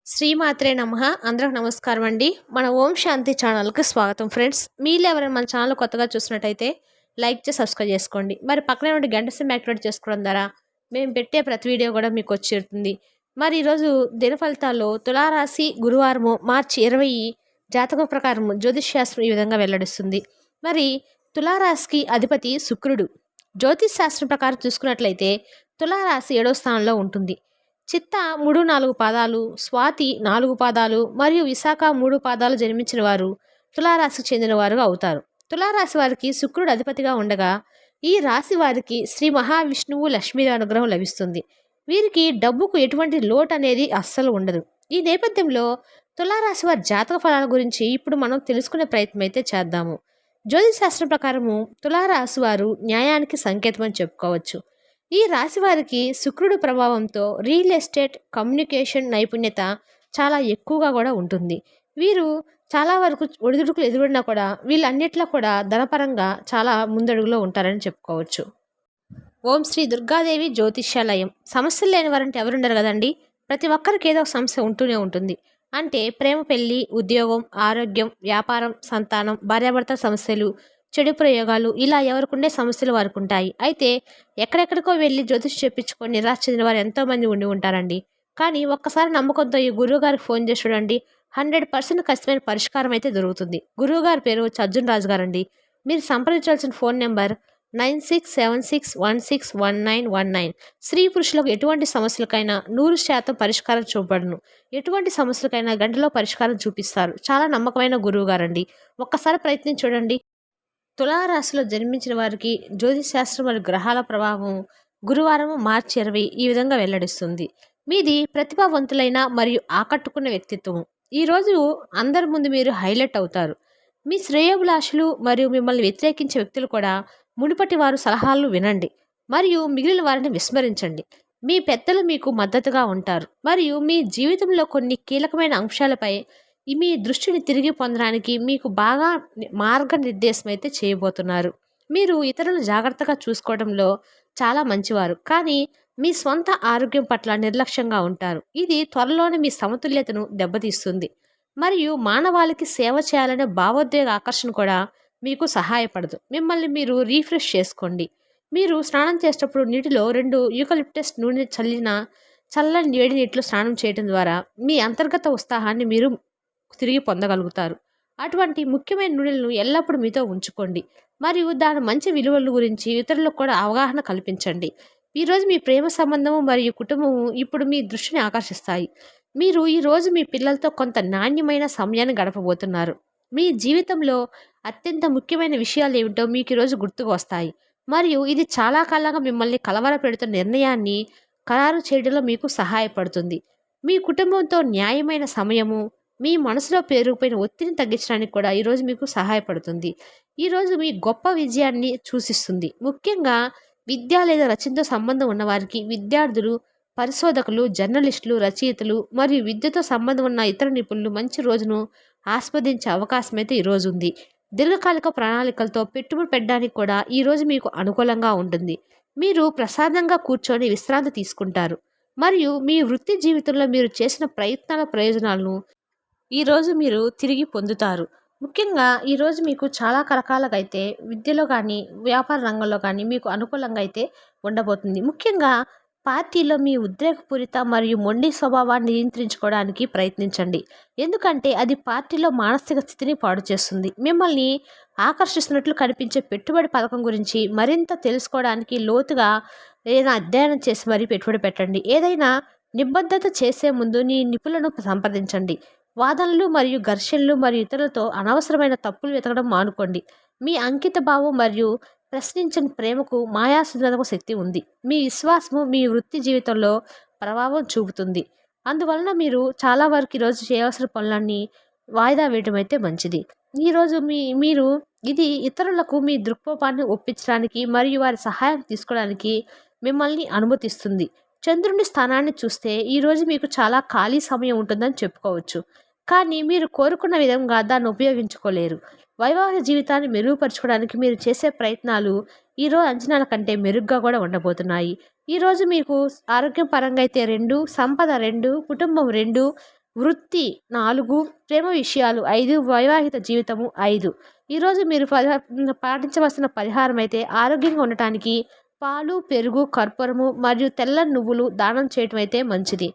శ్రీమాత్రే నమః. అందరికి నమస్కారం అండి. మన ఓం శాంతి ఛానల్కి స్వాగతం ఫ్రెండ్స్. మీరు ఎవరైనా మన ఛానల్ కొత్తగా చూసినట్టయితే లైక్ చేసి సబ్స్క్రైబ్ చేసుకోండి. మరి పక్కనే ఉండి గంట సింబల్ యాక్టివేట్ చేసుకోవడం ద్వారా మేము పెట్టే ప్రతి వీడియో కూడా మీకు వచ్చేరుతుంది. మరి ఈరోజు దిన ఫలితాల్లో తులారాశి గురువారము మార్చి 20 జాతకం ప్రకారం జ్యోతిష్ శాస్త్రం ఈ విధంగా వెల్లడిస్తుంది. మరి తులారాశికి అధిపతి శుక్రుడు. జ్యోతిష్ శాస్త్రం ప్రకారం చూసుకున్నట్లయితే తులారాశి 7వ స్థానంలో ఉంటుంది. చిత్త 3-4 పాదాలు, స్వాతి 4 పాదాలు మరియు విశాఖ 3 పాదాలు జన్మించిన వారు తులారాశికి చెందిన వారు అవుతారు. తులారాశి వారికి శుక్రుడు అధిపతిగా ఉండగా ఈ రాశి వారికి శ్రీ మహావిష్ణువు లక్ష్మీ అనుగ్రహం లభిస్తుంది. వీరికి డబ్బుకు ఎటువంటి లోటు అనేది అస్సలు ఉండదు. ఈ నేపథ్యంలో తులారాశి వారి జాతక ఫలాల గురించి ఇప్పుడు మనం తెలుసుకునే ప్రయత్నం అయితే చేద్దాము. జ్యోతిష్ శాస్త్రం ప్రకారము తులారాశి వారు న్యాయానికి సంకేతం అని చెప్పుకోవచ్చు. ఈ రాశి వారికి శుక్రుడు ప్రభావంతో రియల్ ఎస్టేట్, కమ్యూనికేషన్ నైపుణ్యత చాలా ఎక్కువగా కూడా ఉంటుంది. వీరు చాలా వరకు ఒడిదుడుకులు ఎదురున్నా కూడా వీళ్ళన్నిట్లో కూడా ధనపరంగా చాలా ముందడుగులో ఉంటారని చెప్పుకోవచ్చు. ఓం శ్రీ దుర్గాదేవి జ్యోతిష్యాలయం. సమస్యలు లేని వారంటే ఎవరుండరు కదండి. ప్రతి ఒక్కరికి ఏదో ఒక సమస్య ఉంటూనే ఉంటుంది. అంటే ప్రేమ, పెళ్లి, ఉద్యోగం, ఆరోగ్యం, వ్యాపారం, సంతానం, భార్యాభర్తల సమస్యలు, చెడు ప్రయోగాలు, ఇలా ఎవరికుండే సమస్యలు వారికి ఉంటాయి. అయితే ఎక్కడెక్కడికో వెళ్ళి జ్యోతిష్ చెప్పించుకొని నిరాశ చెందిన వారు ఎంతోమంది ఉండి ఉంటారండి. కానీ ఒక్కసారి నమ్మకంతో ఈ గురువుగారికి ఫోన్ చేసి చూడండి, 100% ఖచ్చితమైన పరిష్కారం అయితే దొరుకుతుంది. గురువుగారి పేరు అర్జున్ రాజు గారండి. మీరు సంప్రదించాల్సిన ఫోన్ నెంబర్ 9676161919. స్త్రీ పురుషులకు ఎటువంటి సమస్యలకైనా 100% పరిష్కారం చూపబడును. ఎటువంటి సమస్యలకైనా గంటలో పరిష్కారం చూపిస్తారు. చాలా నమ్మకమైన గురువు గారండి. ఒక్కసారి ప్రయత్నించి చూడండి. తులారాశిలో జన్మించిన వారికి జ్యోతిష్ శాస్త్రం మరియు గ్రహాల ప్రభావం గురువారం మార్చి 20 ఈ విధంగా వెల్లడిస్తుంది. మీది ప్రతిభావంతులైన మరియు ఆకట్టుకున్న వ్యక్తిత్వం. ఈరోజు అందరి ముందు మీరు హైలైట్ అవుతారు. మీ శ్రేయోభిలాషులు మరియు మిమ్మల్ని వ్యతిరేకించే వ్యక్తులు కూడా మునుపటి వారు సలహాలు వినండి మరియు మిగిలిన వారిని విస్మరించండి. మీ పెద్దలు మీకు మద్దతుగా ఉంటారు మరియు మీ జీవితంలో కొన్ని కీలకమైన అంశాలపై మీ దృష్టిని తిరిగి పొందడానికి మీకు బాగా మార్గనిర్దేశం అయితే చేయబోతున్నారు. మీరు ఇతరులను జాగ్రత్తగా చూసుకోవడంలో చాలా మంచివారు, కానీ మీ స్వంత ఆరోగ్యం పట్ల నిర్లక్ష్యంగా ఉంటారు. ఇది త్వరలోనే మీ సమతుల్యతను దెబ్బతీస్తుంది మరియు మానవాళికి సేవ చేయాలనే భావోద్వేగ ఆకర్షణ కూడా మీకు సహాయపడదు. మిమ్మల్ని మీరు రీఫ్రెష్ చేసుకోండి. మీరు స్నానం చేసేటప్పుడు నీటిలో 2 యూకలిప్టస్ నూనె చల్లిన చల్లని వేడి నీటిలో స్నానం చేయడం ద్వారా మీ అంతర్గత ఉత్సాహాన్ని మీరు తిరిగి పొందగలుగుతారు. అటువంటి ముఖ్యమైన నూనెలను ఎల్లప్పుడూ మీతో ఉంచుకోండి మరియు దాని మంచి విలువల గురించి ఇతరులకు కూడా అవగాహన కల్పించండి. ఈరోజు మీ ప్రేమ సంబంధము మరియు కుటుంబము ఇప్పుడు మీ దృష్టిని ఆకర్షిస్తాయి. మీరు ఈరోజు మీ పిల్లలతో కొంత నాణ్యమైన సమయాన్ని గడపబోతున్నారు. మీ జీవితంలో అత్యంత ముఖ్యమైన విషయాలు ఏమిటో మీకు ఈరోజు గుర్తుకు వస్తాయి మరియు ఇది చాలా కాలంగా మిమ్మల్ని కలవరపెడుతున్న నిర్ణయాన్ని ఖరారు చేయడంలో మీకు సహాయపడుతుంది. మీ కుటుంబంతో న్యాయమైన సమయము మీ మనసులో పేరుకుపోయిన ఒత్తిడిని తగ్గించడానికి కూడా ఈరోజు మీకు సహాయపడుతుంది. ఈరోజు మీ గొప్ప విజయాన్ని సూచిస్తుంది. ముఖ్యంగా విద్య లేదా రచనతో సంబంధం ఉన్నవారికి, విద్యార్థులు, పరిశోధకులు, జర్నలిస్టులు, రచయితలు మరియు విద్యతో సంబంధం ఉన్న ఇతర నిపుణులు మంచి రోజును ఆస్వాదించే అవకాశం అయితే ఈరోజు ఉంది. దీర్ఘకాలిక ప్రణాళికలతో పెట్టుబడి పెట్టడానికి కూడా ఈరోజు మీకు అనుకూలంగా ఉంటుంది. మీరు ప్రశాంతంగా కూర్చొని విశ్రాంతి తీసుకుంటారు మరియు మీ వృత్తి జీవితంలో మీరు చేసిన ప్రయత్నాల ప్రయోజనాలను ఈరోజు మీరు తిరిగి పొందుతారు. ముఖ్యంగా ఈరోజు మీకు చాలా రకాలుగా అయితే విద్యలో కానీ, వ్యాపార రంగంలో కానీ మీకు అనుకూలంగా అయితే ఉండబోతుంది. ముఖ్యంగా పార్టీలో మీ ఉద్రేకపూరిత మరియు మొండి స్వభావాన్ని నియంత్రించుకోవడానికి ప్రయత్నించండి. ఎందుకంటే అది పార్టీలో మానసిక స్థితిని పాడు చేస్తుంది. మిమ్మల్ని ఆకర్షిస్తున్నట్లు కనిపించే పెట్టుబడి పథకం గురించి మరింత తెలుసుకోవడానికి లోతుగా ఏదైనా అధ్యయనం చేసి మరీ పెట్టుబడి పెట్టండి. ఏదైనా నిబద్ధత చేసే ముందు నీ నిపుణులను సంప్రదించండి. వాదనలు మరియు ఘర్షణలు మరియు ఇతరులతో అనవసరమైన తప్పులు వెతకడం మానుకోండి. మీ అంకిత భావం మరియు ప్రశ్నించని ప్రేమకు మాయాసుధకు శక్తి ఉంది. మీ విశ్వాసము మీ వృత్తి జీవితంలో ప్రభావం చూపుతుంది. అందువలన మీరు చాలా వరకు ఈరోజు చేయవలసిన పనులన్నీ వాయిదా వేయడం అయితే మంచిది. ఈరోజు మీరు ఇది ఇతరులకు మీ దృక్కోపాన్ని ఒప్పించడానికి మరియు వారి సహాయం తీసుకోవడానికి మిమ్మల్ని అనుమతిస్తుంది. చంద్రుని స్థానాన్ని చూస్తే ఈరోజు మీకు చాలా ఖాళీ సమయం ఉంటుందని చెప్పుకోవచ్చు, కానీ మీరు కోరుకున్న విధంగా దాన్ని ఉపయోగించుకోలేరు. వైవాహిక జీవితాన్ని మెరుగుపరచుకోవడానికి మీరు చేసే ప్రయత్నాలు ఈరోజు అంచనాల కంటే మెరుగ్గా కూడా ఉండబోతున్నాయి. ఈరోజు మీకు ఆరోగ్యం పరంగా అయితే 2, సంపద 2, కుటుంబం 2 వృత్తి 4, ప్రేమ విషయాలు 5, వైవాహిక జీవితము 5. ఈరోజు మీరు పాటించవలసిన పరిహారం అయితే ఆరోగ్యంగా ఉండటానికి పాలు, పెరుగు, కర్పూరము మరియు తెల్ల నువ్వులు దానం చేయటం అయితే మంచిది.